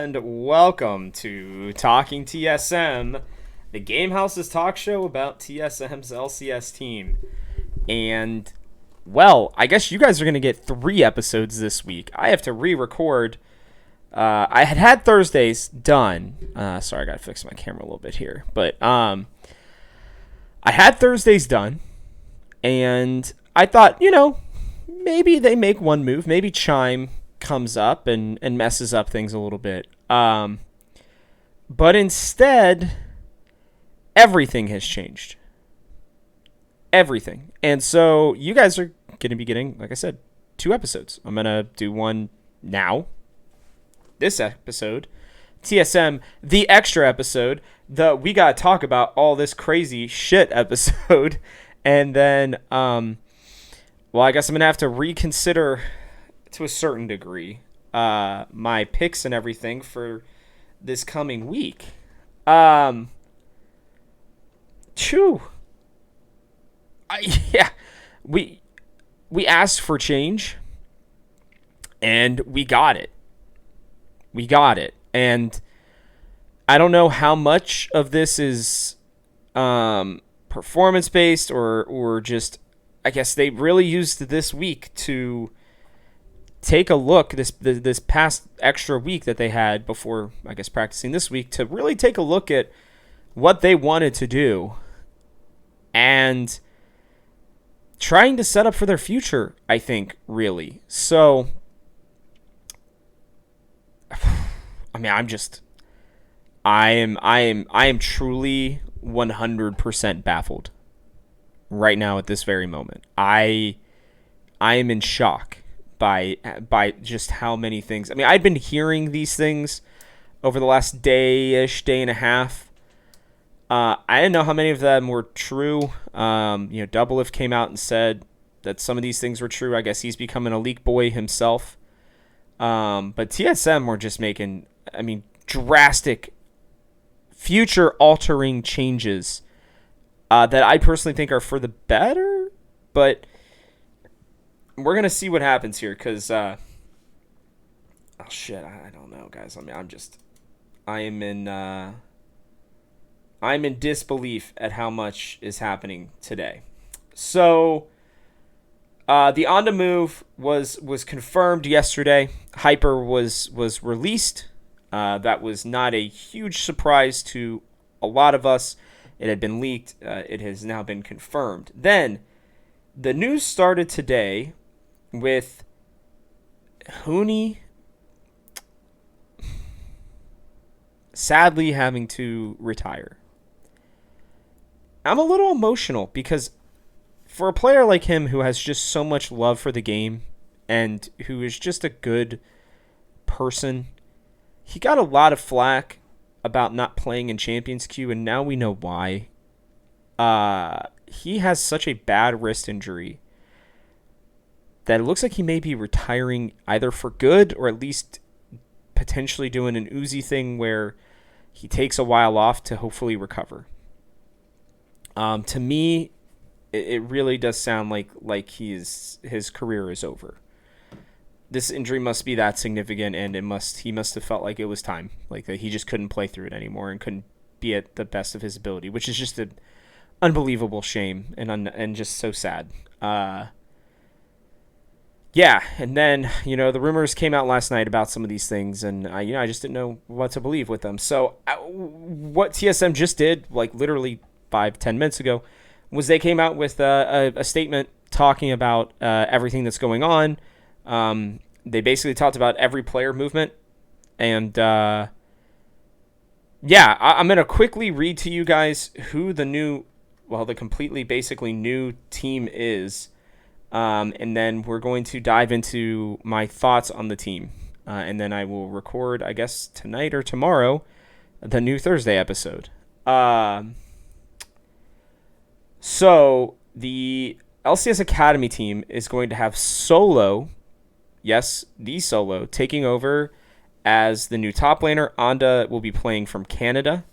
and welcome to Talking TSM, the Game House's talk show about TSM's LCS team. And, well, I guess you guys are going to get 3 episodes this week. I have to re-record. I had Thursdays done. Sorry, I got to fix my camera a little bit here. But I had Thursdays done, and I thought, maybe they make one move. Maybe Chime comes up and messes up things a little bit. But instead, everything has changed. Everything. And so you guys are going to be getting, like I said, 2 episodes. I'm going to do one now, this episode, TSM, the extra episode, the we got to talk about all this crazy shit episode. And then, well, I guess I'm going to have to reconsider to a certain degree my picks and everything for this coming week. We asked for change, and we got it. And I don't know how much of this is performance based or just, I guess they really used this week to take a look, this past extra week that they had before, I guess, practicing this week, to really take a look at what they wanted to do and trying to set up for their future, I think, really. So, I mean, I am truly 100% baffled right now at this very moment. I am in shock by just how many things. I mean, I'd been hearing these things over the last day-ish, day and a half. I didn't know how many of them were true. Doublelift came out and said that some of these things were true. I guess he's becoming a leak boy himself. But TSM were just making, drastic, future-altering changes that I personally think are for the better, but we're going to see what happens here, because, I don't know, guys. I'm in disbelief at how much is happening today. So, the Onda move was confirmed yesterday. Hyper was released. That was not a huge surprise to a lot of us. It had been leaked. It has now been confirmed. Then, the news started today with Huni sadly having to retire. I'm a little emotional because for a player like him who has just so much love for the game and who is just a good person, he got a lot of flack about not playing in Champions Queue, and now we know why. He has such a bad wrist injury that it looks like he may be retiring either for good or at least potentially doing an Uzi thing where he takes a while off to hopefully recover. To me, it really does sound like his career is over. This injury must be that significant, and he must have felt like it was time, like that he just couldn't play through it anymore and couldn't be at the best of his ability, which is just an unbelievable shame and just so sad. Yeah, and then, the rumors came out last night about some of these things, and, I just didn't know what to believe with them. So what TSM just did, literally 5-10 minutes ago, was they came out with a statement talking about everything that's going on. They basically talked about every player movement, and, I'm going to quickly read to you guys who the completely basically new team is. And then we're going to dive into my thoughts on the team. And then I will record, I guess, tonight or tomorrow, the new Thursday episode. So the LCS Academy team is going to have Solo, yes, the Solo, taking over as the new top laner. Onda will be playing from Canada.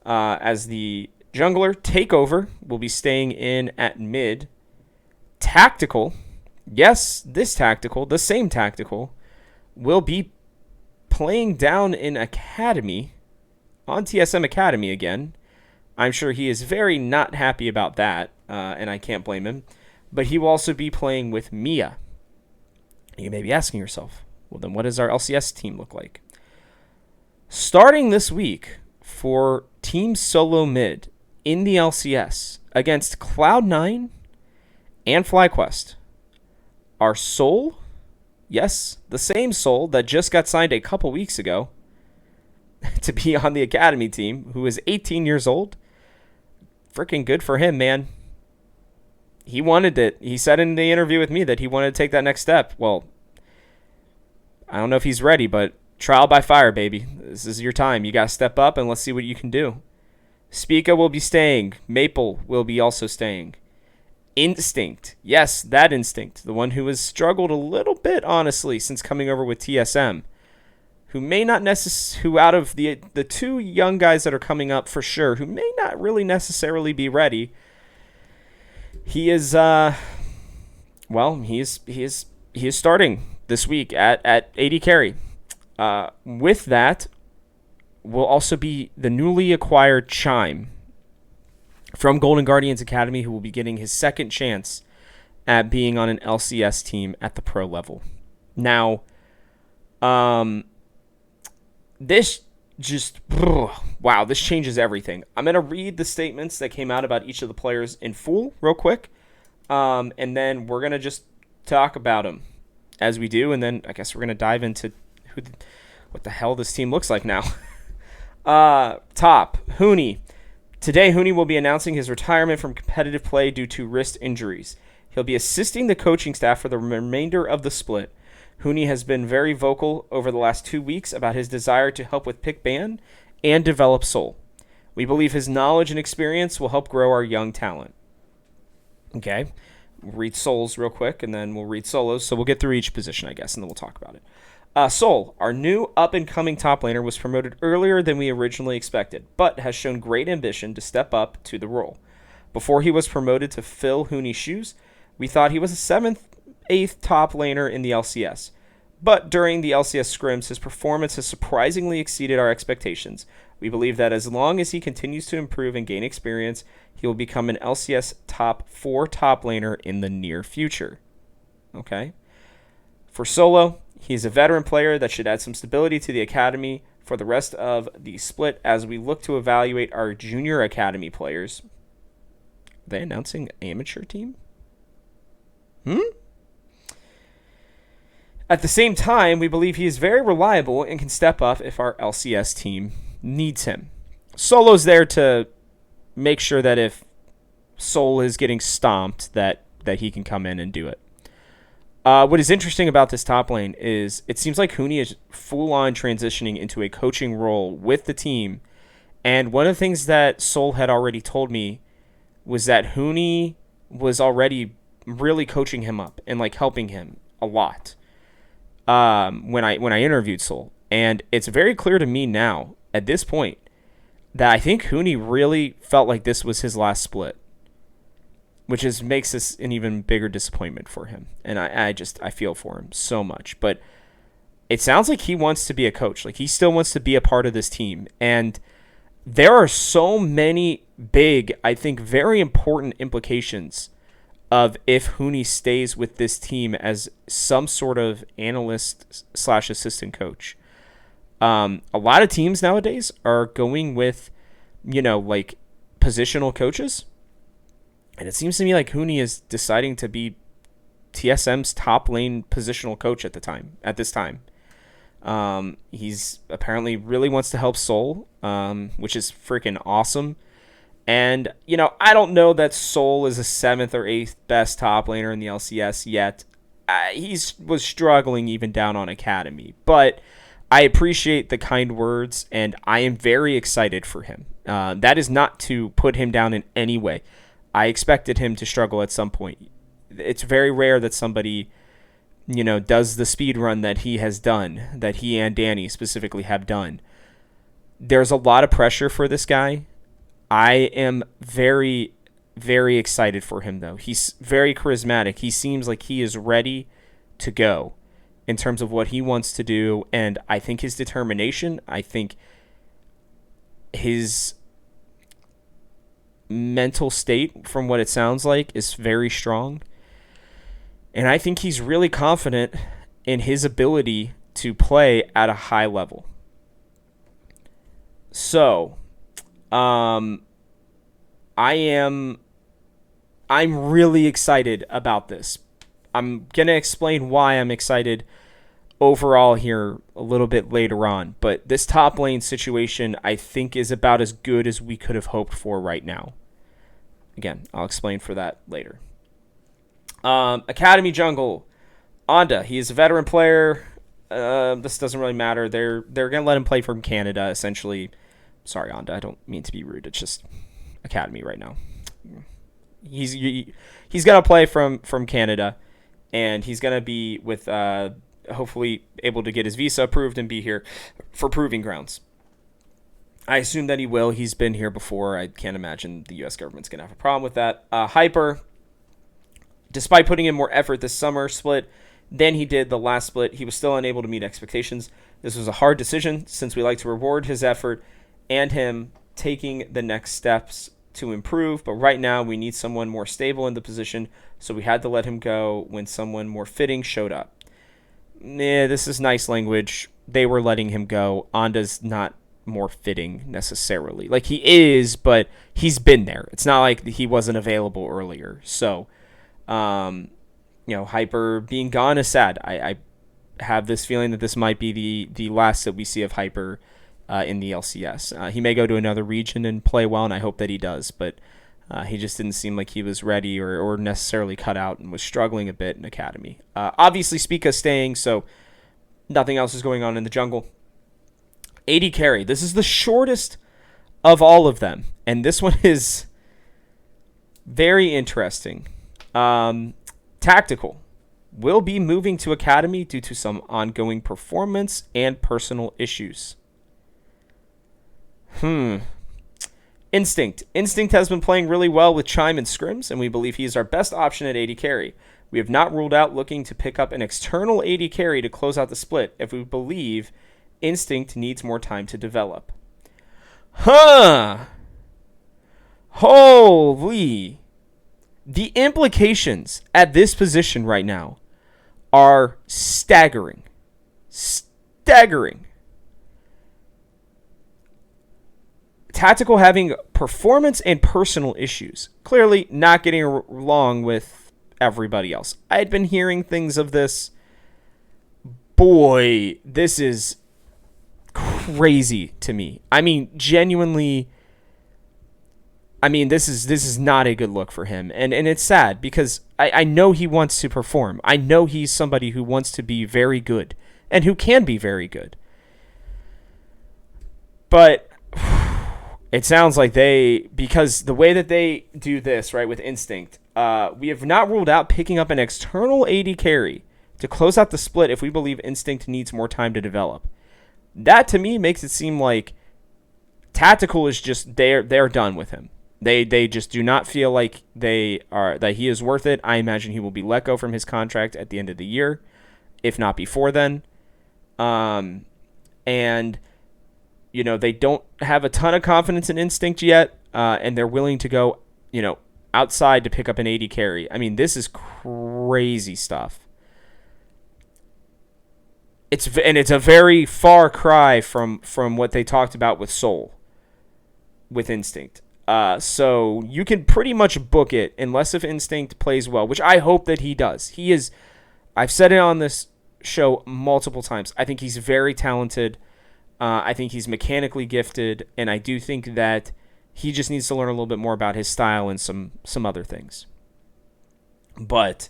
As the jungler, Takeover will be staying in at mid. Tactical, yes, the same Tactical, will be playing down in Academy, on TSM Academy again. I'm sure he is very not happy about that, and I can't blame him. But he will also be playing with Mia. You may be asking yourself, well, then what does our LCS team look like? Starting this week for Team Solo Mid in the LCS against Cloud9 and FlyQuest are Soul, yes, the same Soul that just got signed a couple weeks ago to be on the Academy team, who is 18 years old. Freaking good for him, man. He wanted it. He said in the interview with me that he wanted to take that next step. Well, I don't know if he's ready, but trial by fire, baby. This is your time. You got to step up and let's see what you can do. Spica will be staying. Maple will be also staying. Instinct. Yes, that Instinct. The one who has struggled a little bit, honestly, since coming over with TSM. Who may not who out of the two young guys that are coming up for sure, who may not really necessarily be ready. He is he is starting this week at AD carry. With that will also be the newly acquired Chime from Golden Guardians Academy, who will be getting his second chance at being on an LCS team at the pro level. Now, this just, wow, this changes everything. I'm going to read the statements that came out about each of the players in full real quick, and then we're going to just talk about them as we do, and then I guess we're going to dive into what the hell this team looks like now. Top, Huni. Today, Huni will be announcing his retirement from competitive play due to wrist injuries. He'll be assisting the coaching staff for the remainder of the split. Huni has been very vocal over the last 2 weeks about his desire to help with pick ban and develop Soul. We believe his knowledge and experience will help grow our young talent. Okay, we'll read Souls real quick, and then we'll read solos. So we'll get through each position, I guess, and then we'll talk about it. Soul, our new up-and-coming top laner, was promoted earlier than we originally expected, but has shown great ambition to step up to the role. Before he was promoted to fill Huni's shoes, we thought he was a 7th, 8th top laner in the LCS. But during the LCS scrims, his performance has surprisingly exceeded our expectations. We believe that as long as he continues to improve and gain experience, he will become an LCS top 4 top laner in the near future. Okay? For Solo, he is a veteran player that should add some stability to the academy for the rest of the split as we look to evaluate our junior academy players. Are they announcing amateur team? At the same time, we believe he is very reliable and can step up if our LCS team needs him. Solo's there to make sure that if Soul is getting stomped, that he can come in and do it. What is interesting about this top lane is it seems like Huni is full-on transitioning into a coaching role with the team. And one of the things that Soul had already told me was that Huni was already really coaching him up and like helping him a lot when I interviewed Soul. And it's very clear to me now at this point that I think Huni really felt like this was his last split, which makes this an even bigger disappointment for him. And I feel for him so much. But it sounds like he wants to be a coach. Like he still wants to be a part of this team. And there are so many big, I think, very important implications of if Huni stays with this team as some sort of analyst / assistant coach. A lot of teams nowadays are going with, like positional coaches. And it seems to me like Huni is deciding to be TSM's top lane positional coach at this time. He's apparently really wants to help Soul, which is freaking awesome. And, I don't know that Soul is a 7th or 8th best top laner in the LCS yet. He was struggling even down on Academy. But I appreciate the kind words, and I am very excited for him. That is not to put him down in any way. I expected him to struggle at some point. It's very rare that somebody, does the speed run that he has done, that he and Danny specifically have done. There's a lot of pressure for this guy. I am very, very excited for him, though. He's very charismatic. He seems like he is ready to go. in terms of what he wants to do, and I think his determination, I think his mental state, from what it sounds like, is very strong. And I think he's really confident in his ability to play at a high level. So, I'm really excited about this. I'm going to explain why I'm excited overall here a little bit later on. But this top lane situation, I think, is about as good as we could have hoped for right now. Again, I'll explain for that later. Academy Jungle. Onda, he is a veteran player. This doesn't really matter. They're going to let him play from Canada, essentially. Sorry, Onda, I don't mean to be rude. It's just Academy right now. He's going to play from Canada, and he's going to be with hopefully able to get his visa approved and be here for Proving Grounds. I assume that he will. He's been here before. I can't imagine the U.S. government's going to have a problem with that. Hyper, despite putting in more effort this summer split than he did the last split, he was still unable to meet expectations. This was a hard decision since we like to reward his effort and him taking the next steps to improve, but right now we need someone more stable in the position, so we had to let him go when someone more fitting showed up. This is nice language. They were letting him go. Onda's not more fitting necessarily. Like, he is, but he's been there. It's not like he wasn't available earlier. So, Hyper being gone is sad. I have this feeling that this might be the last that we see of Hyper in the LCS. He may go to another region and play well, and I hope that he does, but he just didn't seem like he was ready or necessarily cut out and was struggling a bit in Academy. Obviously, Spica's staying, so nothing else is going on in the jungle. AD carry. This is the shortest of all of them, and this one is very interesting. Tactical will be moving to Academy due to some ongoing performance and personal issues. Instinct. Instinct has been playing really well with Chime and Scrims, and we believe he is our best option at AD carry. We have not ruled out looking to pick up an external AD carry to close out the split if we believe Instinct needs more time to develop. Holy. The implications at this position right now are staggering. Staggering. Tactical having performance and personal issues. Clearly not getting along with everybody else. I had been hearing things of this. Boy, this is crazy to me. I mean, genuinely, this is not a good look for him. And it's sad because I know he wants to perform. I know he's somebody who wants to be very good and who can be very good. But it sounds like because the way that they do this, right, with Instinct, we have not ruled out picking up an external AD carry to close out the split if we believe Instinct needs more time to develop. That, to me, makes it seem like Tactical is just, they're done with him. They just do not feel like that he is worth it. I imagine he will be let go from his contract at the end of the year, if not before then. And they don't have a ton of confidence in Instinct yet, and they're willing to go, outside to pick up an AD carry. I mean, this is crazy stuff. It's a very far cry from what they talked about with Soul, with Instinct. So you can pretty much book it unless if Instinct plays well, which I hope that he does. He is. I've said it on this show multiple times. I think he's very talented. I think he's mechanically gifted, and I do think that he just needs to learn a little bit more about his style and some other things. But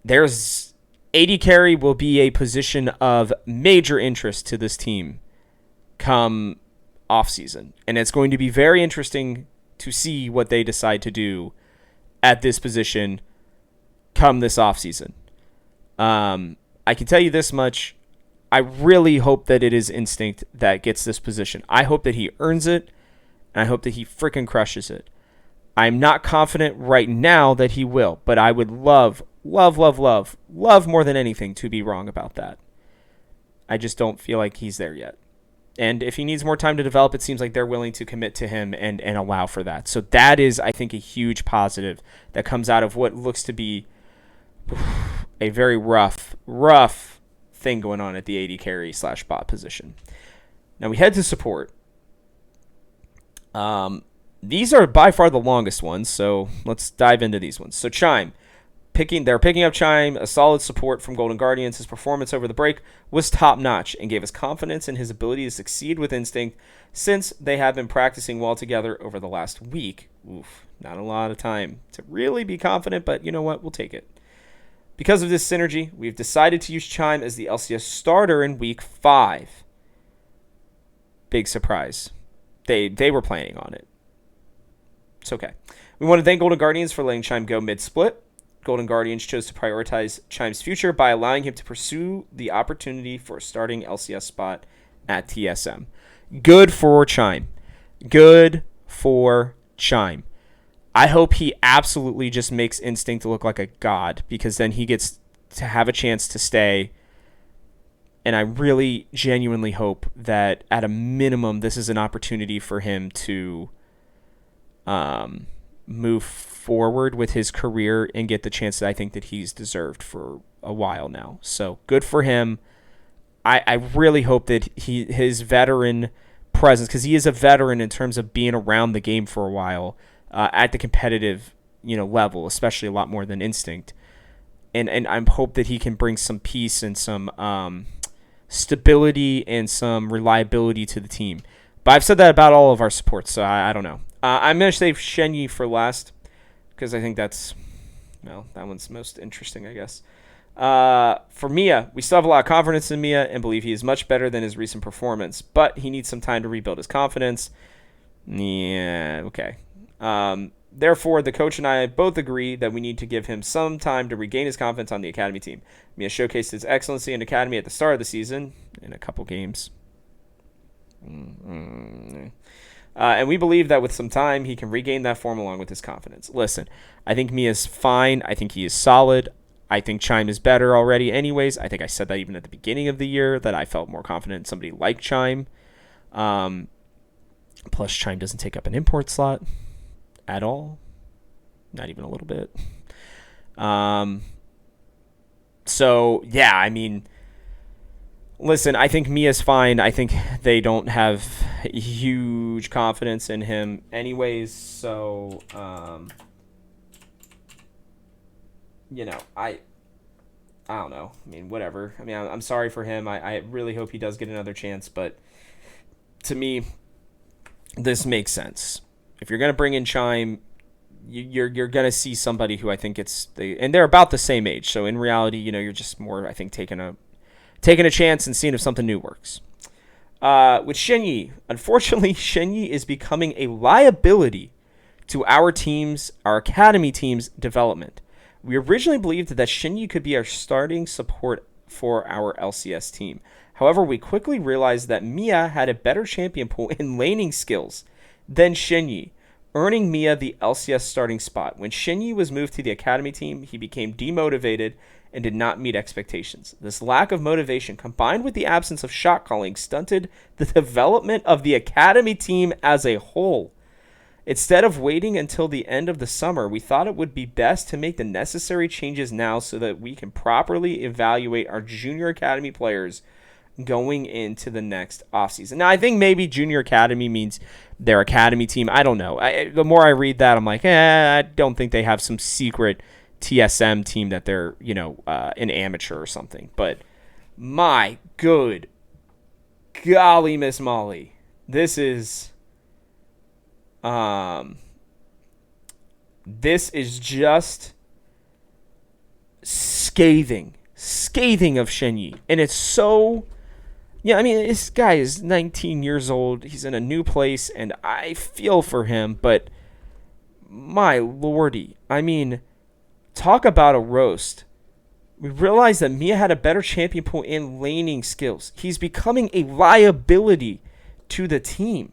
there's AD carry will be a position of major interest to this team come offseason. And it's going to be very interesting to see what they decide to do at this position come this offseason. I can tell you this much. I really hope that it is Instinct that gets this position. I hope that he earns it, and I hope that he freaking crushes it. I'm not confident right now that he will, but I would love more than anything to be wrong about that. I just don't feel like he's there yet. And if he needs more time to develop, it seems like they're willing to commit to him and allow for that. So that is, I think, a huge positive that comes out of what looks to be a very rough thing going on at the AD carry / bot position. Now we head to support. These are by far the longest ones, so let's dive into these ones. So Chime, they're picking up Chime, a solid support from Golden Guardians. His performance over the break was top-notch and gave us confidence in his ability to succeed with Instinct since they have been practicing well together over the last week. Oof, not a lot of time to really be confident, but you know what? We'll take it. Because of this synergy, we've decided to use Chime as the LCS starter in Week 5. Big surprise. They were planning on it. It's okay. We want to thank Golden Guardians for letting Chime go mid-split. Golden Guardians chose to prioritize Chime's future by allowing him to pursue the opportunity for a starting LCS spot at TSM. Good for Chime. Good for Chime. I hope he absolutely just makes Instinct look like a god, because then he gets to have a chance to stay. And I really genuinely hope that at a minimum this is an opportunity for him to move forward with his career and get the chance that I think that he's deserved for a while now. So good for him. I really hope that his veteran presence, because he is a veteran in terms of being around the game for a while at the competitive level, especially a lot more than Instinct. And I hope that he can bring some peace and some stability and some reliability to the team. But I've said that about all of our supports, so I don't know. I'm going to save Shenyi for last, because I think that one's most interesting, I guess. For Mia, we still have a lot of confidence in Mia and believe he is much better than his recent performance, but he needs some time to rebuild his confidence. Yeah, okay. Therefore, the coach and I both agree that we need to give him some time to regain his confidence on the academy team. Mia showcased his excellency in academy at the start of the season in a couple games. And we believe that with some time, he can regain that form along with his confidence. Listen, I think Mia's fine. I think he is solid. I think Chime is better already anyways. I think I said that even at the beginning of the year, that I felt more confident in somebody like Chime. Plus, Chime doesn't take up an import slot at all. Not even a little bit. So, yeah, I mean, listen, I think Mia's fine. I think they don't have huge confidence in him anyways. So, I don't know. I mean, whatever. I mean, I'm sorry for him. I really hope he does get another chance. But to me, this makes sense. If you're going to bring in Chime, you're going to see somebody who I think and they're about the same age. So in reality, you're just more, I think, taking a chance and seeing if something new works. With Shenyi, unfortunately, Shenyi is becoming a liability to our academy team's development. We originally believed that Shenyi could be our starting support for our LCS team. However, we quickly realized that Mia had a better champion pool and laning skills than Shenyi, earning Mia the LCS starting spot. When Shenyi was moved to the academy team, he became demotivated and did not meet expectations. This lack of motivation, combined with the absence of shot calling, stunted the development of the academy team as a whole. Instead of waiting until the end of the summer, we thought it would be best to make the necessary changes now so that we can properly evaluate our junior academy players going into the next offseason. Now, I think maybe junior academy means their academy team. I don't know. The more I read that, I'm like, I don't think they have some secret TSM team that they're, an amateur or something. But my good golly, Miss Molly, this is just scathing of Shenyi. And it's so, I mean, this guy is 19 years old. He's in a new place, and I feel for him, but my lordy, I mean, talk about a roast. We realized that Mia had a better champion pool and laning skills. He's becoming a liability to the team.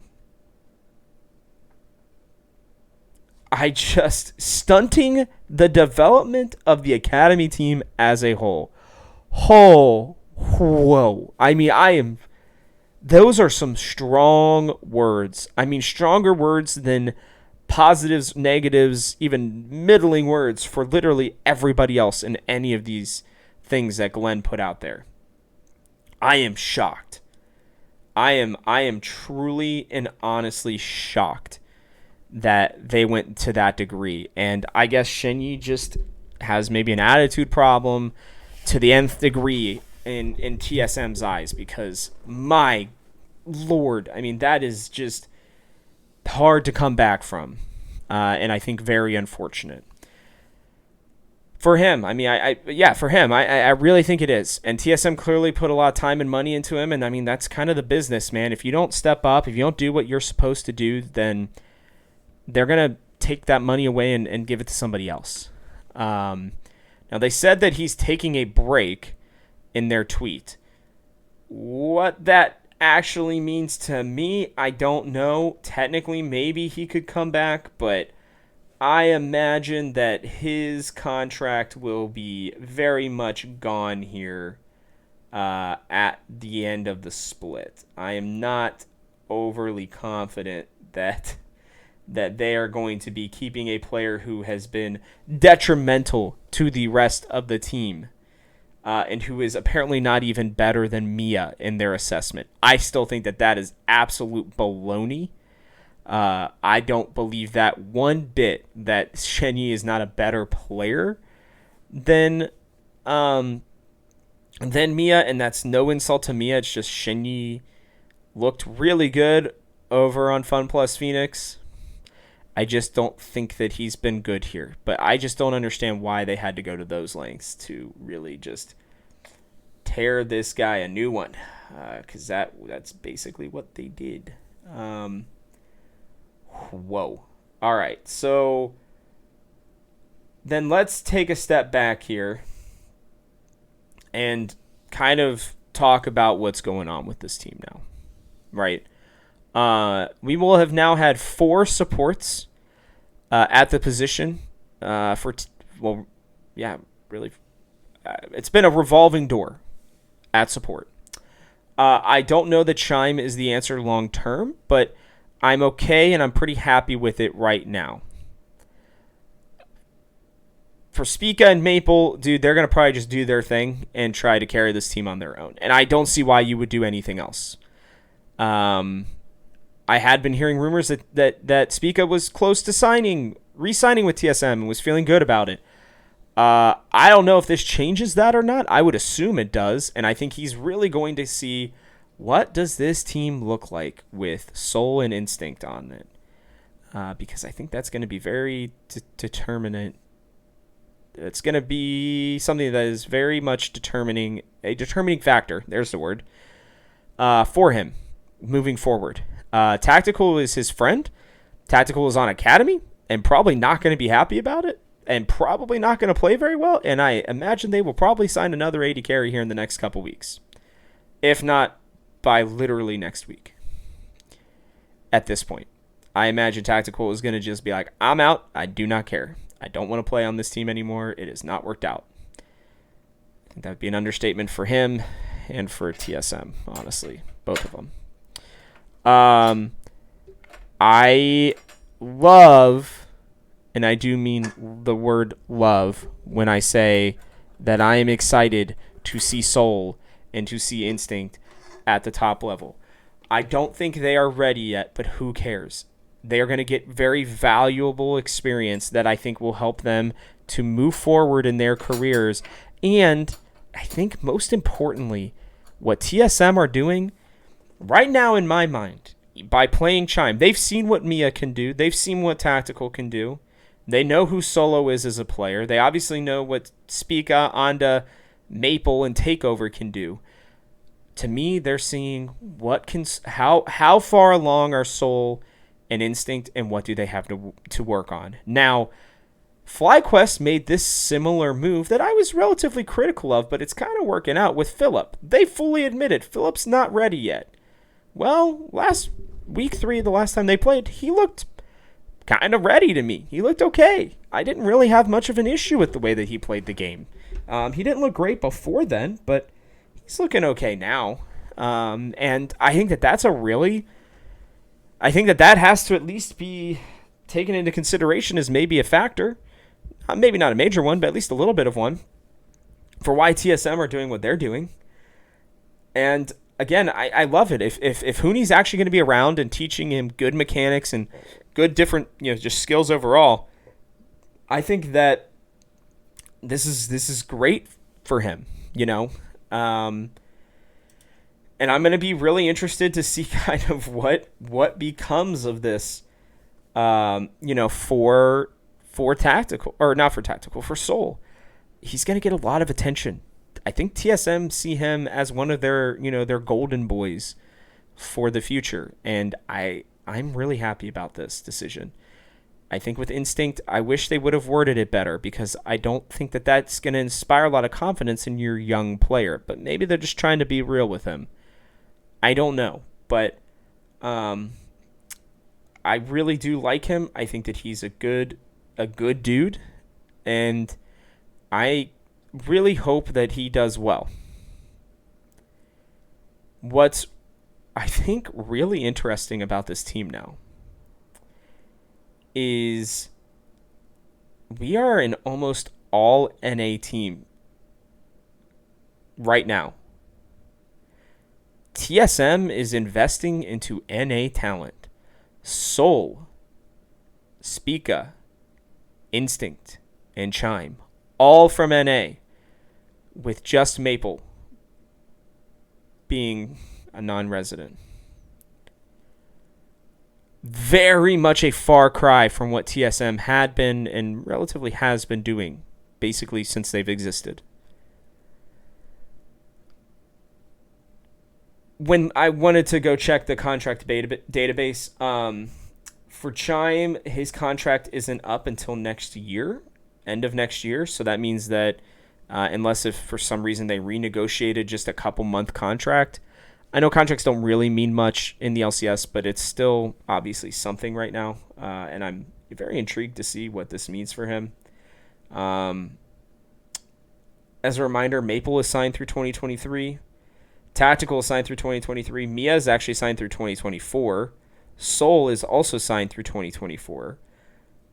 I just stunting the development of the academy team as a whole. Whoa. I mean, those are some strong words. I mean, stronger words than positives, negatives, even middling words for literally everybody else in any of these things that Glenn put out there. I am shocked. I am truly and honestly shocked that they went to that degree. And I guess Shenyi just has maybe an attitude problem to the nth degree in TSM's eyes, because my Lord, I mean, that is just hard to come back from, and I think very unfortunate for him. I mean, for him, I really think it is. And TSM clearly put a lot of time and money into him, and I mean, that's kind of the business, man. If you don't step up, if you don't do what you're supposed to do, then they're gonna take that money away and give it to somebody else. Now, they said that he's taking a break in their tweet. What that actually means to me, I don't know. Technically, maybe he could come back, but I imagine that his contract will be very much gone here at the end of the split. I am not overly confident that they are going to be keeping a player who has been detrimental to the rest of the team, and who is apparently not even better than Mia in their assessment. I still think that is absolute baloney. I don't believe that one bit, that Shenyi is not a better player than Mia, and that's no insult to Mia. It's just Shenyi looked really good over on Fun Plus Phoenix. I just don't think that he's been good here. But I just don't understand why they had to go to those lengths to really just tear this guy a new one. Because that's basically what they did. Whoa. All right. So then let's take a step back here and kind of talk about what's going on with this team now. Right? We will have now had 4 supports at the position it's been a revolving door at support. I don't know that Chime is the answer long term, but I'm okay and I'm pretty happy with it right now. For Spica and Maple, dude, they're going to probably just do their thing and try to carry this team on their own. And I don't see why you would do anything else. I had been hearing rumors that Spica was close to re-signing with TSM and was feeling good about it. I don't know if this changes that or not. I would assume it does, and I think he's really going to see what does this team look like with Soul and Instinct on it, because I think that's going to be very determinant. It's going to be something that is very much a determining factor. There's the word for him moving forward. Tactical is his friend. Tactical is on Academy and probably not going to be happy about it and probably not going to play very well. And I imagine they will probably sign another AD carry here in the next couple weeks, if not by literally next week. At this point, I imagine Tactical is going to just be like, I'm out. I do not care. I don't want to play on this team anymore. It has not worked out. I think that would be an understatement for him and for TSM, honestly, both of them. I love, and I do mean the word love when I say that I am excited to see Soul and to see Instinct at the top level. I don't think they are ready yet, but who cares? They are going to get very valuable experience that I think will help them to move forward in their careers. And I think most importantly, what TSM are doing right now in my mind, by playing Chime, they've seen what Mia can do. They've seen what Tactical can do. They know who Solo is as a player. They obviously know what Spica, Anda, Maple, and Takeover can do. To me, they're seeing how far along are Soul and Instinct and what do they have to work on. Now, FlyQuest made this similar move that I was relatively critical of, but it's kind of working out with Philip. They fully admit it. Philip's not ready yet. Well, last week 3, the last time they played, he looked kind of ready to me. He looked okay. I didn't really have much of an issue with the way that he played the game. He didn't look great before then, but he's looking okay now. And I think that that's a really... I think that that has to at least be taken into consideration as maybe a factor. Maybe not a major one, but at least a little bit of one for why TSM are doing what they're doing. And again, I love it. If Hooney's actually going to be around and teaching him good mechanics and good different, just skills overall, I think that this is great for him, and I'm going to be really interested to see kind of what becomes of this, for tactical, or not for tactical, for Seoul. He's going to get a lot of attention. I think TSM see him as one of their, their golden boys for the future. And I'm really happy about this decision. I think with Instinct, I wish they would have worded it better, because I don't think that that's going to inspire a lot of confidence in your young player. But maybe they're just trying to be real with him. I don't know. But I really do like him. I think that he's a good dude. And I really hope that he does well. What's, I think, really interesting about this team now is we are an almost all NA team right now. TSM is investing into NA talent. Seoul, Spica, Instinct, and Chime, all from NA, with just Maple being a non-resident. Very much a far cry from what TSM had been and relatively has been doing, basically since they've existed. When I wanted to go check the contract database, for Chime, his contract isn't up until next year, end of next year. So that means that unless if for some reason they renegotiated just a couple month contract, I know contracts don't really mean much in the LCS, but it's still obviously something right now. And I'm very intrigued to see what this means for him. As a reminder, Maple is signed through 2023. Tactical is signed through 2023. Mia is actually signed through 2024. Seoul is also signed through 2024.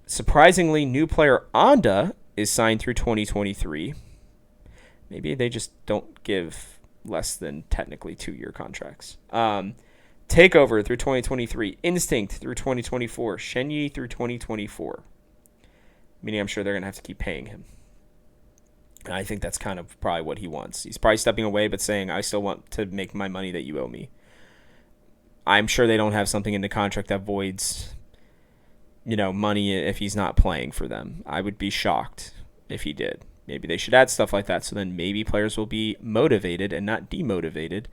Surprisingly, new player Onda is signed through 2023. Maybe they just don't give less than technically 2-year contracts. Takeover through 2023. Instinct through 2024. Shenyi through 2024. Meaning I'm sure they're going to have to keep paying him. And I think that's kind of probably what he wants. He's probably stepping away but saying, I still want to make my money that you owe me. I'm sure they don't have something in the contract that voids, money if he's not playing for them. I would be shocked if he did. Maybe they should add stuff like that, so then maybe players will be motivated and not demotivated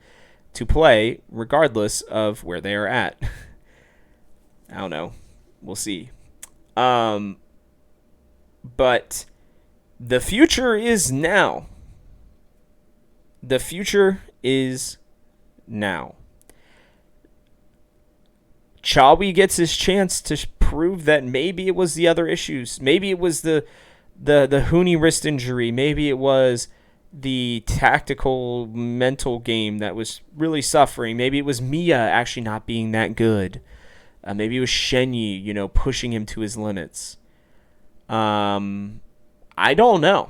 to play regardless of where they are at. I don't know. We'll see. But the future is now. The future is now. Chawi gets his chance to prove that maybe it was the other issues. Maybe it was the Hooney wrist injury. Maybe it was the tactical mental game that was really suffering. Maybe it was Mia actually not being that good. Maybe it was Shenyi, pushing him to his limits. I don't know.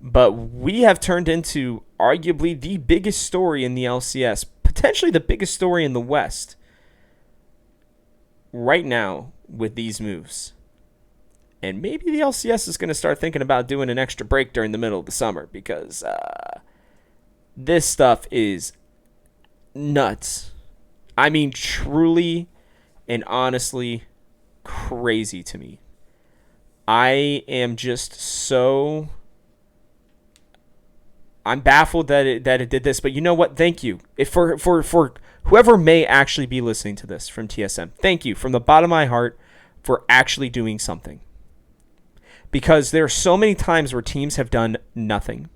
But we have turned into arguably the biggest story in the LCS, potentially the biggest story in the West right now with these moves. And maybe the LCS is going to start thinking about doing an extra break during the middle of the summer, because this stuff is nuts. I mean, truly and honestly crazy to me. I am just so... I'm baffled that it did this, but you know what? Thank you. If for whoever may actually be listening to this from TSM, thank you from the bottom of my heart for actually doing something. Because there are so many times where teams have done nothing.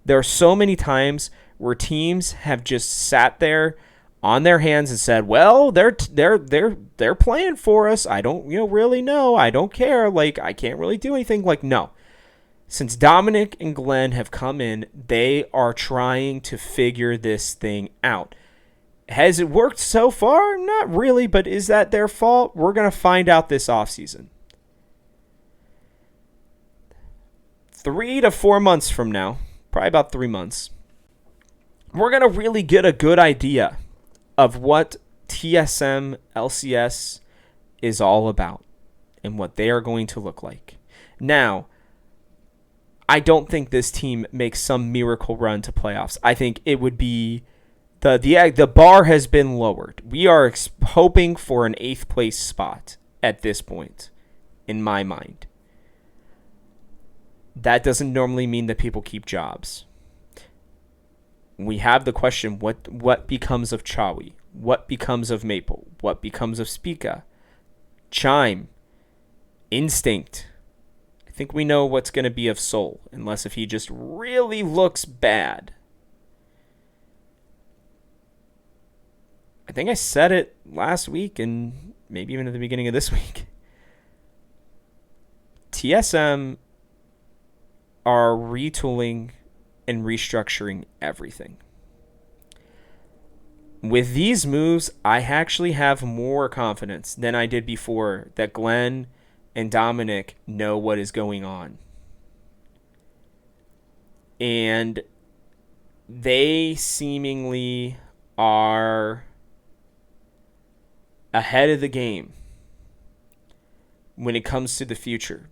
There are so many times where teams have just sat there on their hands and said, "Well, they're playing for us. I don't really know. I don't care. Like I can't really do anything." Like no. Since Dominic and Glenn have come in, they are trying to figure this thing out. Has it worked so far? Not really, but is that their fault? We're going to find out this offseason. 3 to 4 months from now, probably about 3 months, we're going to really get a good idea of what TSM LCS is all about and what they are going to look like. Now, I don't think this team makes some miracle run to playoffs. I think it would be the bar has been lowered. We are hoping for an 8th place spot at this point, in my mind. That doesn't normally mean that people keep jobs. We have the question, what becomes of Chawi? What becomes of Maple? What becomes of Spica? Chime? Instinct? I think we know what's going to be of Soul, unless if he just really looks bad. I think I said it last week and maybe even at the beginning of this week. TSM are retooling and restructuring everything. With these moves, I actually have more confidence than I did before that Glenn and Dominic know what is going on. And they seemingly are ahead of the game when it comes to the future.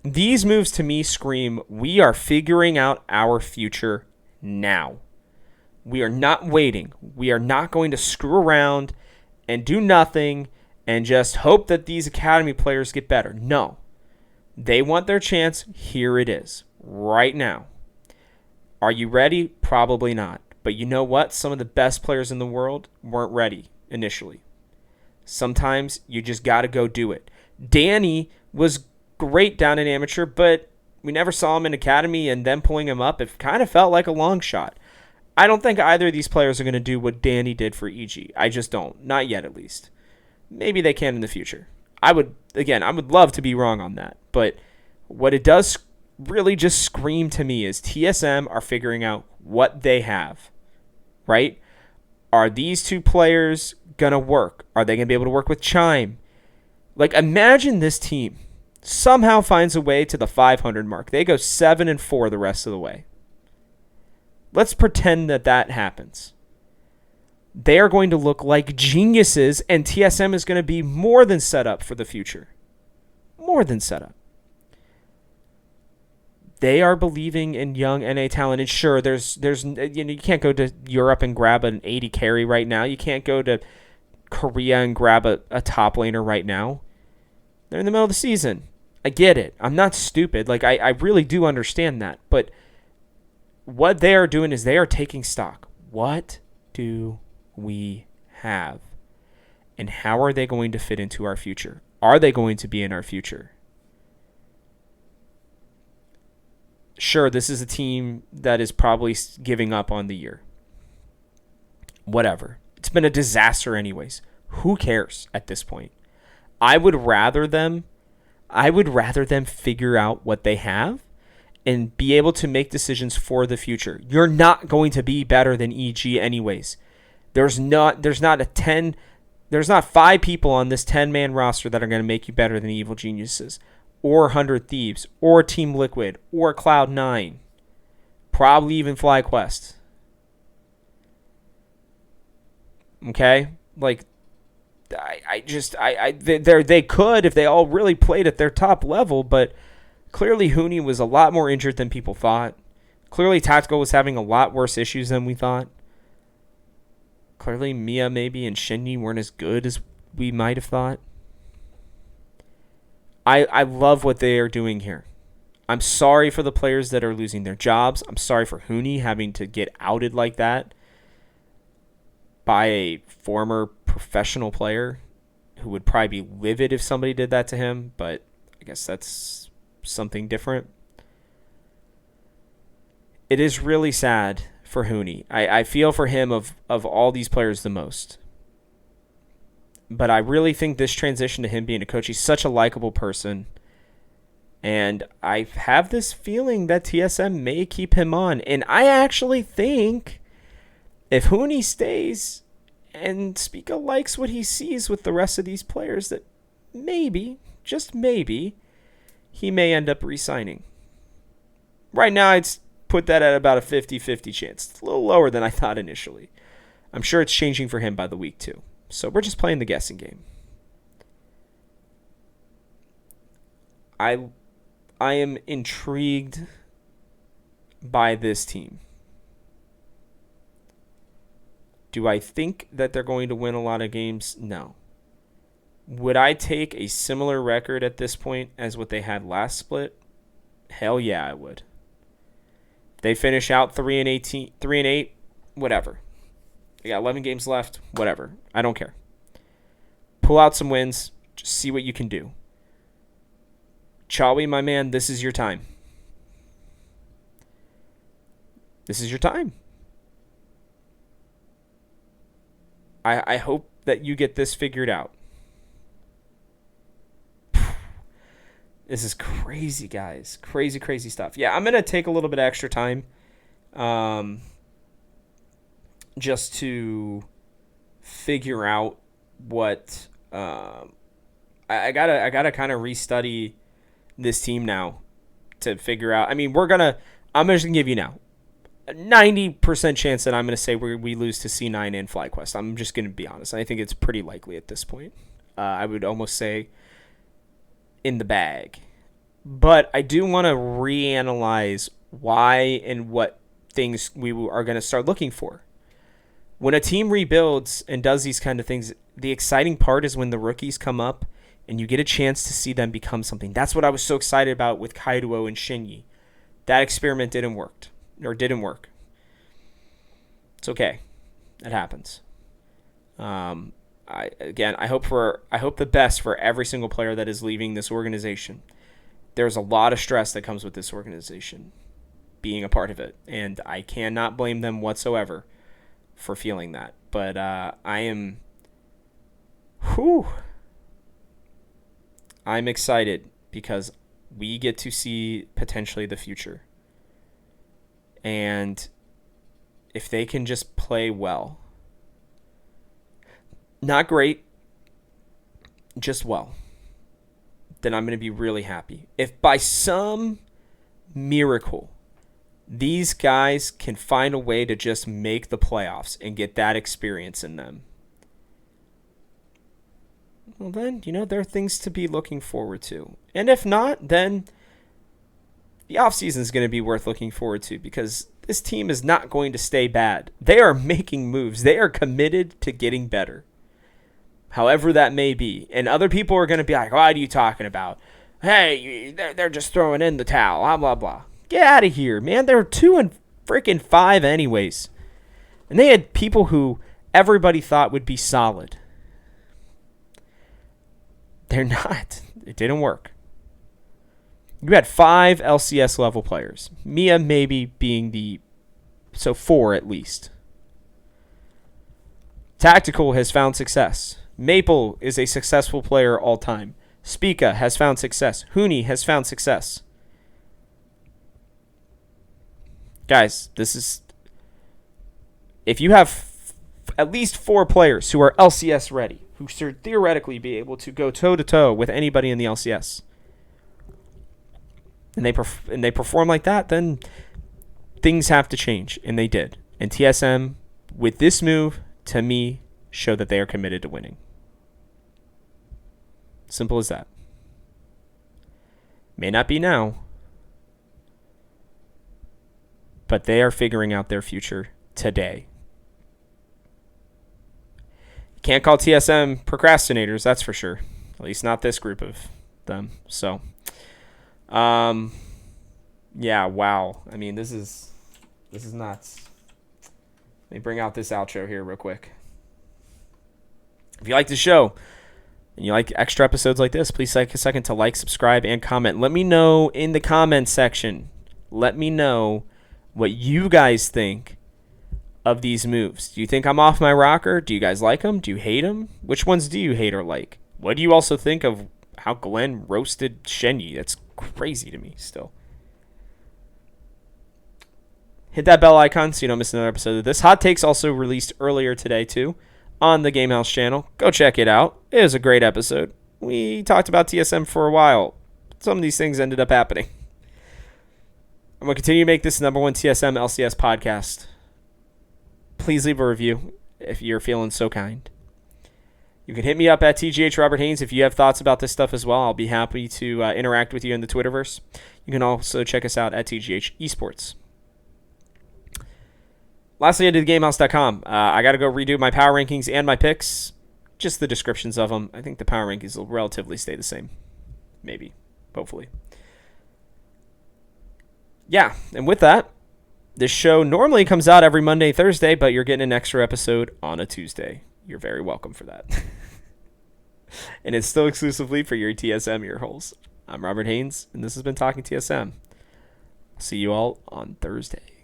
These moves to me scream, we are figuring out our future now. We are not waiting. We are not going to screw around and do nothing and just hope that these academy players get better. No. They want their chance. Here it is. Right now. Are you ready? Probably not. But you know what? Some of the best players in the world weren't ready initially. Sometimes you just got to go do it. Danny was great down in amateur, but we never saw him in academy, and then pulling him up, it kind of felt like a long shot. I don't think either of these players are going to do what Danny did for EG. I just don't. Not yet, at least. Maybe they can in the future. I would love to be wrong on that. But what it does really just scream to me is TSM are figuring out what they have, right? Are these two players going to work? Are they going to be able to work with Chime? Like, imagine this team somehow finds a way to the 500 mark. They go 7-4 the rest of the way. Let's pretend that happens. They are going to look like geniuses, and TSM is going to be more than set up for the future. More than set up. They are believing in young NA talent, and sure, there's you can't go to Europe and grab an 80 carry right now. You can't go to Korea and grab a top laner right now. They're in the middle of the season. I get it. I'm not stupid. Like I really do understand that. But what they are doing is they are taking stock. What do we have? And how are they going to fit into our future? Are they going to be in our future? Sure, this is a team that is probably giving up on the year. Whatever. It's been a disaster anyways. Who cares at this point? I would rather them figure out what they have and be able to make decisions for the future. You're not going to be better than EG anyways. There's not 5 people on this 10-man roster that are going to make you better than Evil Geniuses or 100 Thieves or Team Liquid or Cloud9. Probably even FlyQuest. Okay? Like, they could if they all really played at their top level, but clearly Huni was a lot more injured than people thought. Clearly Tactical was having a lot worse issues than we thought. Clearly Mia maybe and Shinji weren't as good as we might have thought. I love what they are doing here. I'm sorry for the players that are losing their jobs. I'm sorry for Huni having to get outed like that by a former professional player who would probably be livid if somebody did that to him, but I guess that's something different. It is really sad for Hooney. I feel for him of all these players the most. But I really think this transition to him being a coach, he's such a likable person. And I have this feeling that TSM may keep him on. And I actually think if Hooney stays and Spica likes what he sees with the rest of these players, that maybe, just maybe, he may end up re-signing. Right now, I'd put that at about a 50-50 chance. It's a little lower than I thought initially. I'm sure it's changing for him by the week, too. So we're just playing the guessing game. I am intrigued by this team. Do I think that they're going to win a lot of games? No. Would I take a similar record at this point as what they had last split? Hell yeah, I would. They finish out 3-8, whatever. They got 11 games left, whatever. I don't care. Pull out some wins, just see what you can do. Chawi, my man, this is your time. This is your time. I hope that you get this figured out. This is crazy, guys. Crazy, crazy stuff. Yeah, I'm going to take a little bit of extra time just to figure out what I gotta kind of restudy this team now to figure out. I mean, I'm just going to give you now. A 90% chance that I'm going to say we lose to C9 and FlyQuest. I'm just going to be honest. I think it's pretty likely at this point. I would almost say in the bag. But I do want to reanalyze why and what things we are going to start looking for. When a team rebuilds and does these kind of things, the exciting part is when the rookies come up and you get a chance to see them become something. That's what I was so excited about with Kaido and Shinyi. That experiment didn't work. It's okay. It happens. I hope the best for every single player that is leaving this organization. There's a lot of stress that comes with this organization, being a part of it, and I cannot blame them whatsoever for feeling that. But I'm excited because we get to see potentially the future. And if they can just play well, not great, just well, then I'm going to be really happy. If by some miracle these guys can find a way to just make the playoffs and get that experience in them, well then, there are things to be looking forward to. And if not, then the offseason is going to be worth looking forward to because this team is not going to stay bad. They are making moves. They are committed to getting better, however that may be. And other people are going to be like, what are you talking about? Hey, they're just throwing in the towel, blah, blah, blah. Get out of here, man. They're 2-5 anyways. And they had people who everybody thought would be solid. They're not. It didn't work. You had 5 LCS level players. Mia maybe being 4 at least. Tactical has found success. Maple is a successful player all time. Spica has found success. Hooney has found success. Guys, if you have at least 4 players who are LCS ready, who should theoretically be able to go toe-to-toe with anybody in the LCS, and they perform like that, then things have to change, and they did. And TSM, with this move, to me, show that they are committed to winning. Simple as that. May not be now, but they are figuring out their future today. You can't call TSM procrastinators, that's for sure. At least not this group of them. So, yeah, wow. I mean, this is nuts. Let me bring out this outro here real quick. If you like the show and you like extra episodes like this, please take a second to like, subscribe, and comment. Let me know in the comment section. Let me know what you guys think of these moves. Do you think I'm off my rocker? Do you guys like them? Do you hate them? Which ones do you hate or like? What do you also think of how Glenn roasted Shenyi? That's crazy to me still. Hit that bell icon so you don't miss another episode of this. Hot Takes also released earlier today too on the Gamehouse channel. Go check it out. It was a great episode. We talked about TSM for a while. Some of these things ended up happening. I'm going to continue to make this the #1 TSM LCS podcast. Please leave a review if you're feeling so kind. You can hit me up at TGH Robert Haynes if you have thoughts about this stuff as well. I'll be happy to interact with you in the Twitterverse. You can also check us out at TGH Esports. Lastly, I did GameHouse.com. I got to go redo my power rankings and my picks. Just the descriptions of them. I think the power rankings will relatively stay the same. Maybe. Hopefully. Yeah, and with that, this show normally comes out every Monday, Thursday, but you're getting an extra episode on a Tuesday. You're very welcome for that. And it's still exclusively for your TSM earholes. I'm Robert Haynes, and this has been Talking TSM. See you all on Thursday.